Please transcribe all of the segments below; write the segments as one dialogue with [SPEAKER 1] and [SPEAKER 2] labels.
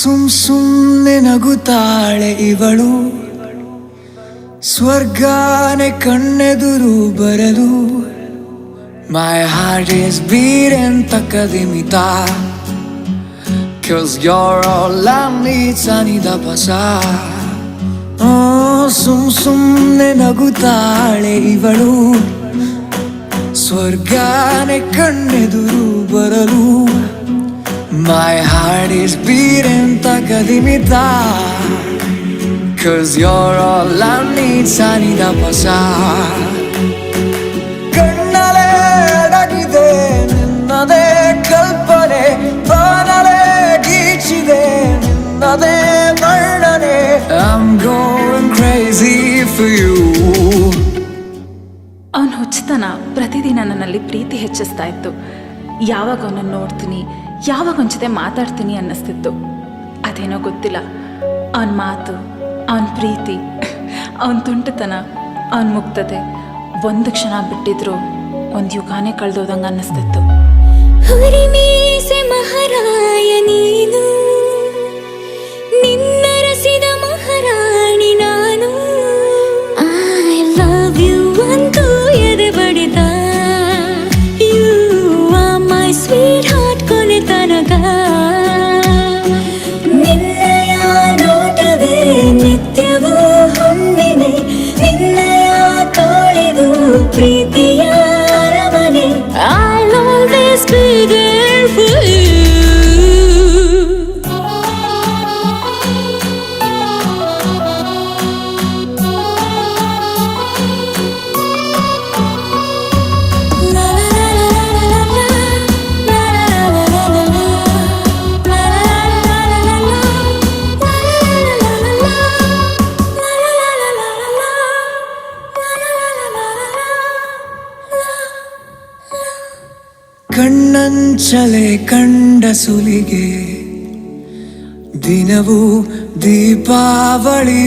[SPEAKER 1] ಸುಮ್ನೆ ನಗುತ್ತಾಳೆ ಇವಳು, ಸ್ವರ್ಗಾನೆ ಕಣ್ಣೆದುರು ಬರಲು. My heart is beating takadimita, 'cause you're all I need, sanida pasa. ಸುಮ್ನೆ ನಗುತ್ತಾಳೆ ಇವಳು, ಸ್ವರ್ಗಾನೆ ಕಣ್ಣೆದುರು ಬರಲು. My heart is beating takadimita, 'cause you're all I need, sanida pasa. ಕಣ್ಣಲೆ ಅಡಗಿದೆ ನಿನ್ನದೇ ಕಲ್ಪನೆ, ಬಾನಲೆ ಗೀಚಿದೆ ನಿನ್ನದೇ ವರ್ಣನೆ. I'm going crazy for you.
[SPEAKER 2] ಅವನ ಹುಚ್ಚತನ ಪ್ರತಿದಿನ ನನ್ನಲ್ಲಿ ಪ್ರೀತಿ ಹೆಚ್ಚಿಸ್ತಾ ಇತ್ತು. ಯಾವಾಗ ಅವನನ್ನು ನೋಡ್ತೀನಿ, ಯಾವಾಗ ಅವನ ಜೊತೆ ಮಾತಾಡ್ತೀನಿ ಅನ್ನಿಸ್ತಿತ್ತು. ಅದೇನೋ ಗೊತ್ತಿಲ್ಲ, ಅವನ ಮಾತು, ಅವನ ಪ್ರೀತಿ, ಅವನ ತುಂಟತನ, ಅವನ ಮುಕ್ತತೆ ಒಂದು ಕ್ಷಣ ಬಿಟ್ಟಿದ್ರು ಒಂದು ಯುಗಾನೇ ಕಳೆದೋದಂಗೆ ಅನ್ನಿಸ್ತಿತ್ತು.
[SPEAKER 3] ಹುರಿಮೀಸೆ ಮಹಾರಾಯ ನೀನು, ನಿನ್ನರಸಿದ ಮಹಾರಾಣಿ ನಾನು. ಐ ಲವ್ ಯು ಅಂತೂ ಎದೆ ಬಡಿದ, you are my sweetheart ಕೊನೆ ತನಕ. ನಿನ್ನಯ ನೋಟವೇ ನಿತ್ಯವೂ ಹೊಂದಿದೆ, ನಿನ್ನಯ ತೋಳಿದು ಪ್ರೀತಿಯ ಅರಮನೆ. I'll always be there for you.
[SPEAKER 1] ಕಣ್ಣಂಚಲೆ ಕಂಡ ಸುಲಿಗೆ, ದಿನವೂ ದೀಪಾವಳಿ,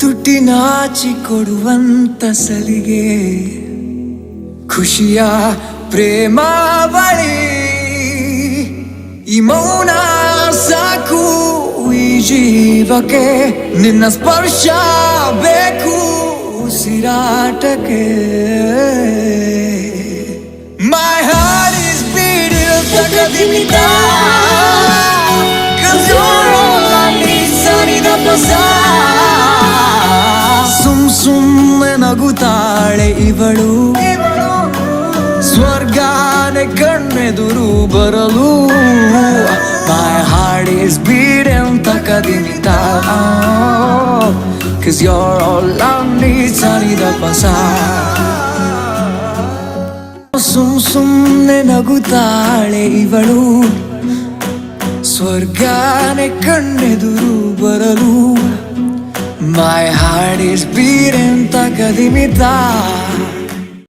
[SPEAKER 1] ತುಟಿ ನಾಚಿ ಕೊಡುವಂತ ಸಲಿಗೆ, ಖುಷಿಯ ಪ್ರೇಮಾವಳಿ. ಈ ಮೌನ ಸಾಕು ಈ ಜೀವಕ್ಕೆ, ನಿನ್ನ ಸ್ಪರ್ಶ ಬೇಕು ಉಸಿರಾಟಕ್ಕೆ. My heart is beating takadimita, 'cause you're all I need, sanida pasa. ಸುಮ್ನೆ ನಗುತ್ತಾಳೆ ಇವಳು, ಸ್ವರ್ಗಾನೆ ಕಣ್ಣೆದುರು ಬರಲು. My heart is beating takadimita, 'cause you're all I need, sanida pasa. ಸುಮ್ನೆ ನಗುತ್ತಾಳೆ ಇವಳು, ಸ್ವರ್ಗಾನೆ ಕಣ್ಣೆದುರು ಬರಲು. My heart is beating takadimita.